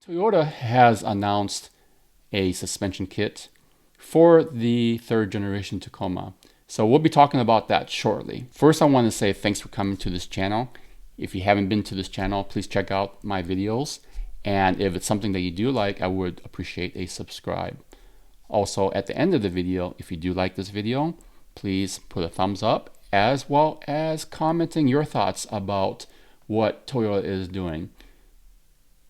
Toyota has announced a suspension kit for the third generation Tacoma. So we'll be talking about that shortly. First, I want to say thanks for coming to this channel. If you haven't been to this channel, please check out my videos. And if it's something that you do like, I would appreciate a subscribe. Also, at the end of the video, if you do like this video, please put a thumbs up, as well as commenting your thoughts about what Toyota is doing.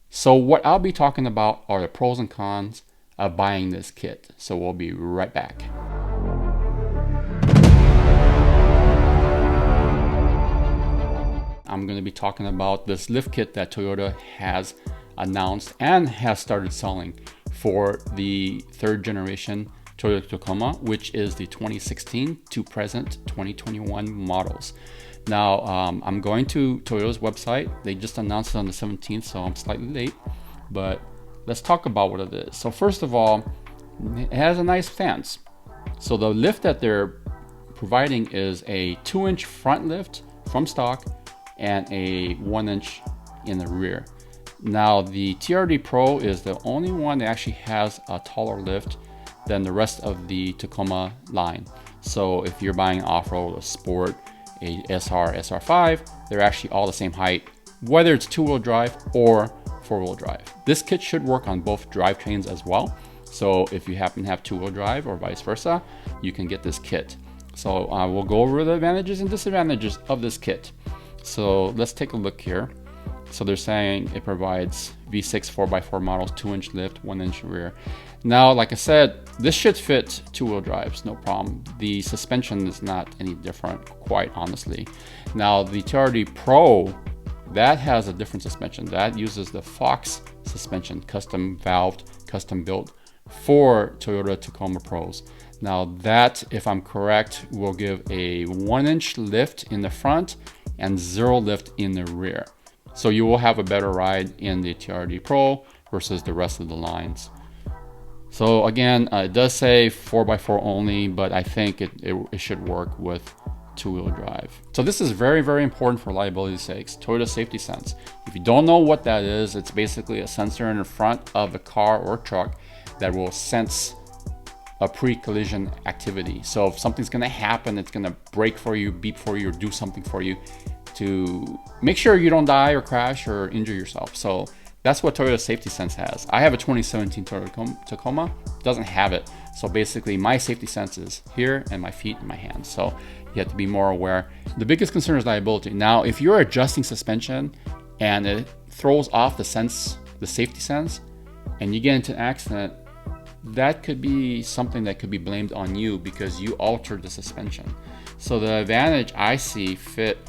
So what I'll be talking about are the pros and cons of buying this kit. So we'll be right back. I'm going to be talking about this lift kit that Toyota has announced and has started selling for the third generation Toyota Tacoma, which is the 2016 to present 2021 models. Now, I'm going to Toyota's website. They just announced it on the 17th, so I'm slightly late, but let's talk about what it is. So first of all, it has a nice stance. So the lift that they're providing is a 2-inch front lift from stock and a 1-inch in the rear. Now, the TRD Pro is the only one that actually has a taller lift than the rest of the Tacoma line. So if you're buying off-road, a sport, a SR, SR5, they're actually all the same height, whether it's 2-wheel drive or 4-wheel drive. This kit should work on both drivetrains as well. So if you happen to have 2-wheel drive or vice versa, you can get this kit. So we'll go over the advantages and disadvantages of this kit. So let's take a look here. So they're saying it provides V6 4x4 models, 2-inch lift, 1-inch rear. Now, like I said, this should fit 2-wheel drives, no problem. The suspension is not any different, quite honestly. Now, the TRD Pro, that has a different suspension. That uses the Fox suspension, custom valved, custom built for Toyota Tacoma Pros. Now that, if I'm correct, will give a 1-inch lift in the front and 0 lift in the rear. So you will have a better ride in the TRD Pro versus the rest of the lines. So again, it does say 4x4 only, but I think it should work with 2-wheel drive. So this is very, very important for liability sakes. Toyota Safety Sense. If you don't know what that is, it's basically a sensor in the front of the car or truck that will sense a pre-collision activity. So if something's gonna happen, it's gonna brake for you, beep for you, or do something for you to make sure you don't die or crash or injure yourself. So that's what Toyota Safety Sense has. I have a 2017 Toyota Tacoma, doesn't have it. So basically my safety sense is here and my feet and my hands. So you have to be more aware. The biggest concern is liability. Now, if you're adjusting suspension and it throws off the safety sense, and you get into an accident, that could be something that could be blamed on you because you altered the suspension. So the advantage I see fit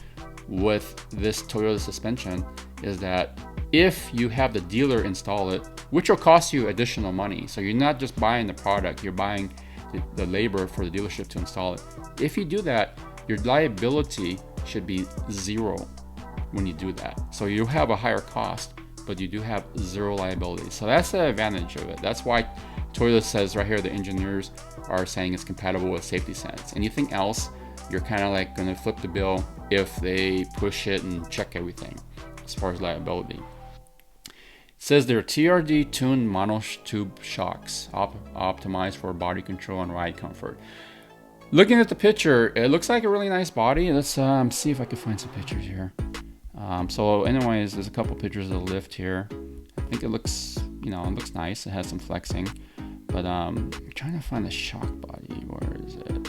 with this Toyota suspension is that if you have the dealer install it, which will cost you additional money. So you're not just buying the product, you're buying the labor for the dealership to install it. If you do that, your liability should be 0 when you do that. So you have a higher cost, but you do have 0 liability. So that's the advantage of it. That's why Toyota says right here, the engineers are saying it's compatible with Safety Sense. Anything else, you're kind of like going to flip the bill if they push it and check everything as far as liability. It says they're TRD tuned monotube shocks optimized for body control and ride comfort. Looking at the picture, it looks like a really nice body. Let's see if I can find some pictures here. So anyways, there's a couple pictures of the lift here. I think it looks, it looks nice. It has some flexing, but I'm trying to find the shock body. Where is it?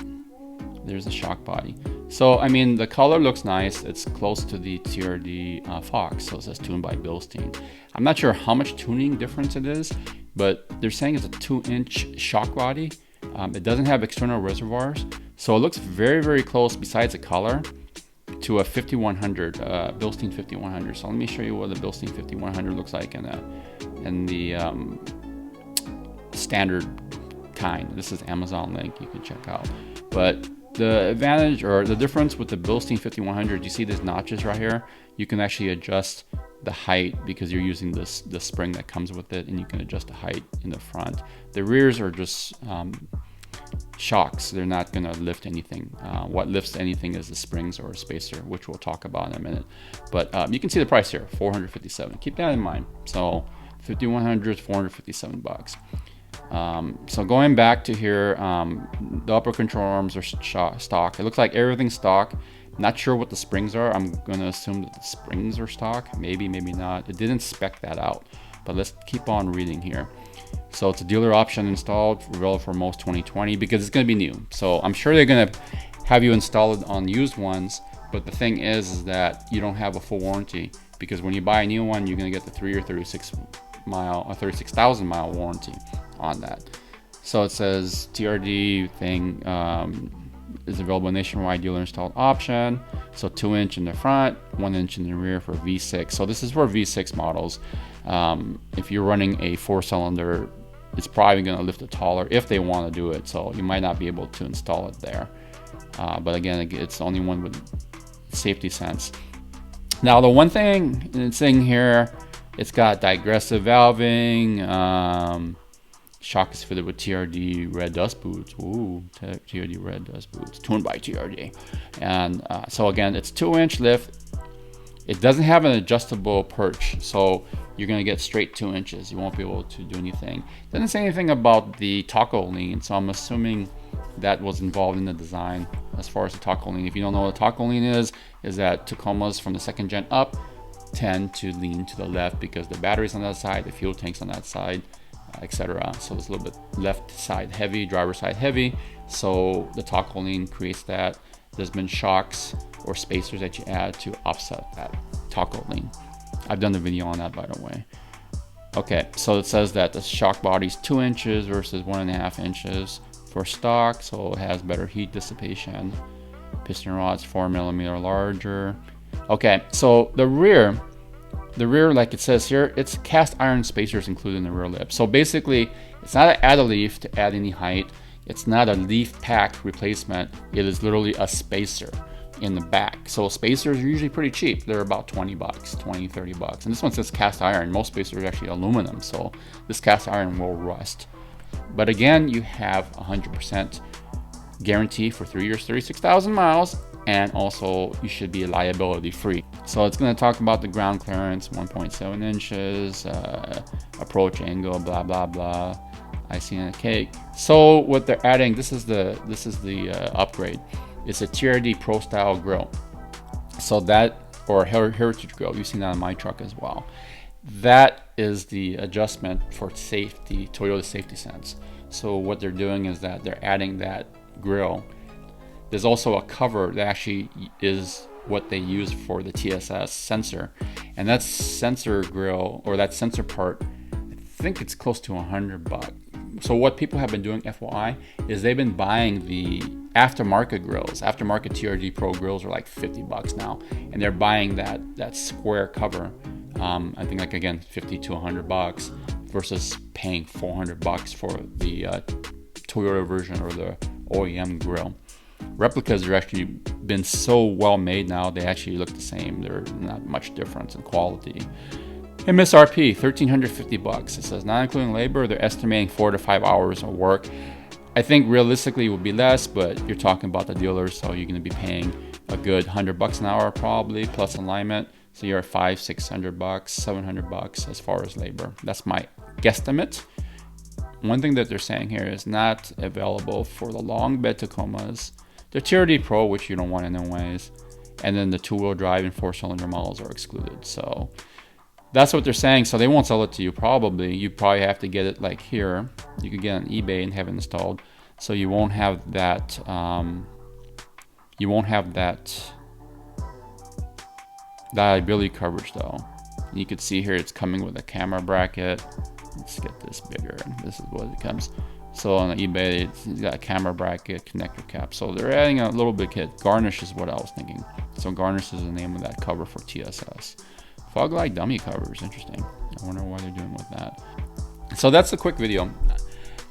There's a shock body. So, I mean, the color looks nice. It's close to the TRD Fox. So it says tuned by Bilstein. I'm not sure how much tuning difference it is, but they're saying it's a 2-inch shock body. It doesn't have external reservoirs. So it looks very, very close besides the color to a 5100, Bilstein 5100. So let me show you what the Bilstein 5100 looks like in the standard kind. This is Amazon link you can check out. But the advantage or the difference with the Bilstein 5100, you see these notches right here? You can actually adjust the height because you're using the spring that comes with it, and you can adjust the height in the front. The rears are just shocks. They're not going to lift anything. What lifts anything is the springs or spacer, which we'll talk about in a minute. But you can see the price here, $457. Keep that in mind. So 5100 457 bucks. So going back to here, the upper control arms are stock. It looks like everything's stock. Not sure what the springs are. I'm going to assume that the springs are stock. Maybe, maybe not. It didn't spec that out. But let's keep on reading here. So it's a dealer option installed, available for most 2020, because it's going to be new. So I'm sure they're going to have you install it on used ones. But the thing is that you don't have a full warranty, because when you buy a new one, you're going to get the 36,000 mile warranty on that. So it says TRD thing is available nationwide, dealer installed option. So 2-inch in the front, 1-inch in the rear for V6. So this is for V6 models. If you're running a 4-cylinder, it's probably going to lift it taller if they want to do it. So you might not be able to install it there. But again, it's the only one with safety sense. Now the one thing it's saying here, it's got digressive valving. Shock is fitted with TRD red dust boots. Ooh, TRD red dust boots, tuned by TRD. And so again, it's 2-inch lift. It doesn't have an adjustable perch, so you're gonna get straight 2 inches. You won't be able to do anything. It doesn't say anything about the taco lean, so I'm assuming that was involved in the design as far as the taco lean. If you don't know what a taco lean is that Tacomas from the 2nd gen up tend to lean to the left because the battery's on that side, the fuel tank's on that side, etc. So it's a little bit left side heavy, driver side heavy. So the taco lean creates that. There's been shocks or spacers that you add to offset that taco lean. I've done the video on that, by the way. Okay, so it says that the shock body's 2 inches versus 1.5 inches for stock, so it has better heat dissipation. Piston rod's 4 millimeter larger. Okay, so the rear, like it says here, it's cast iron spacers included in the rear lip. So basically, it's not an add-a-leaf to add any height. It's not a leaf pack replacement. It is literally a spacer in the back. So spacers are usually pretty cheap. They're about 20 bucks, 20, 30 bucks. And this one says cast iron. Most spacers are actually aluminum, so this cast iron will rust. But again, you have 100% guarantee for 3 years, 36,000 miles, and also you should be liability free. So it's going to talk about the ground clearance, 1.7 inches, approach angle, blah blah blah, icing on the cake. So what they're adding, this is the upgrade. It's a TRD Pro style grill. So that, or heritage grill, you've seen that on my truck as well. That is the adjustment for safety, Toyota Safety Sense. So what they're doing is that they're adding that grill. There's also a cover that actually is what they use for the TSS sensor, and that sensor grill, or that sensor part, I think it's close to $100. So what people have been doing, FYI, is they've been buying the aftermarket grills. Aftermarket TRD Pro grills are like $50 now, and they're buying that square cover. I think, like, again, $50 to $100 versus paying $400 for the Toyota version or the OEM grill. Replicas are actually been so well made now, they actually look the same. There's not much difference in quality. MSRP $1,350. It says not including labor. They're estimating 4 to 5 hours of work. I think realistically it would be less, but you're talking about the dealer, so you're going to be paying a good $100 an hour probably, plus alignment. So you're at $500, $600, $700 as far as labor. That's my guesstimate. One thing that they're saying here is not available for the long bed Tacomas, the TRD Pro, which you don't want anyways, and then the 2-wheel drive and 4-cylinder models are excluded. So that's what they're saying. So they won't sell it to you probably. You probably have to get it like here. You could get it on eBay and have it installed. So you won't have that. Liability coverage though. You can see here it's coming with a camera bracket. Let's get this bigger. This is what it comes. So on eBay, it's got a camera bracket, connector cap. So they're adding a little bit kit. Garnish is what I was thinking. So garnish is the name of that cover for TSS. Fog light dummy covers, interesting. I wonder why they're doing with that. So that's a quick video.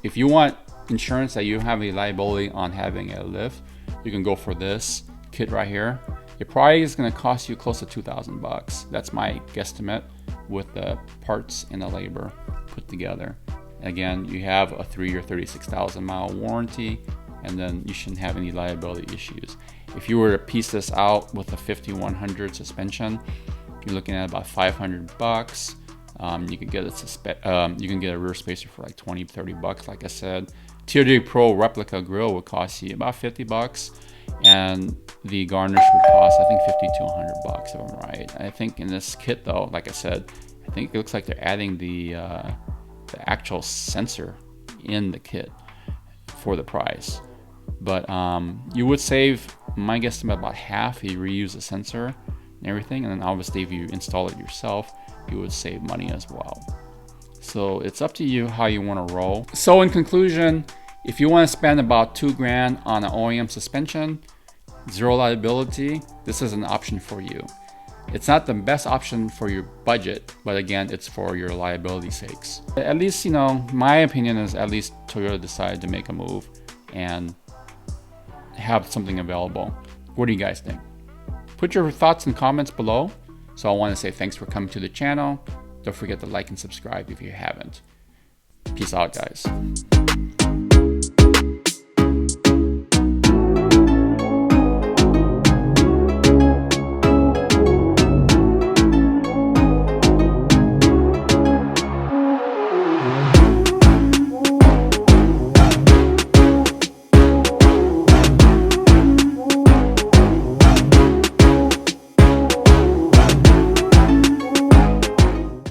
If you want insurance that you have a liability on having a lift, you can go for this kit right here. It probably is going to cost you close to $2,000. That's my guesstimate with the parts and the labor put together. Again, you have a 3-year 36,000 mile warranty, and then you shouldn't have any liability issues. If you were to piece this out with a 5100 suspension, you're looking at about $500. You can get a rear spacer for like 20-30 bucks. Like I said, TRD Pro replica grill would cost you about 50 bucks, and the garnish would cost, I think, 50 to 100 bucks if I'm right. I think in this kit though, like I said, I think it looks like they're adding the actual sensor in the kit for the price. But you would save, my guesstimate, about half if you reuse the sensor and everything, and then obviously if you install it yourself, you would save money as well. So it's up to you how you want to roll. So in conclusion, if you want to spend about $2,000 on an OEM suspension, zero liability, this is an option for you. It's not the best option for your budget, but again, it's for your liability sakes. At least, you know, my opinion is at least Toyota decided to make a move and have something available. What do you guys think? Put your thoughts and comments below. So I want to say thanks for coming to the channel. Don't forget to like and subscribe if you haven't. Peace out, guys.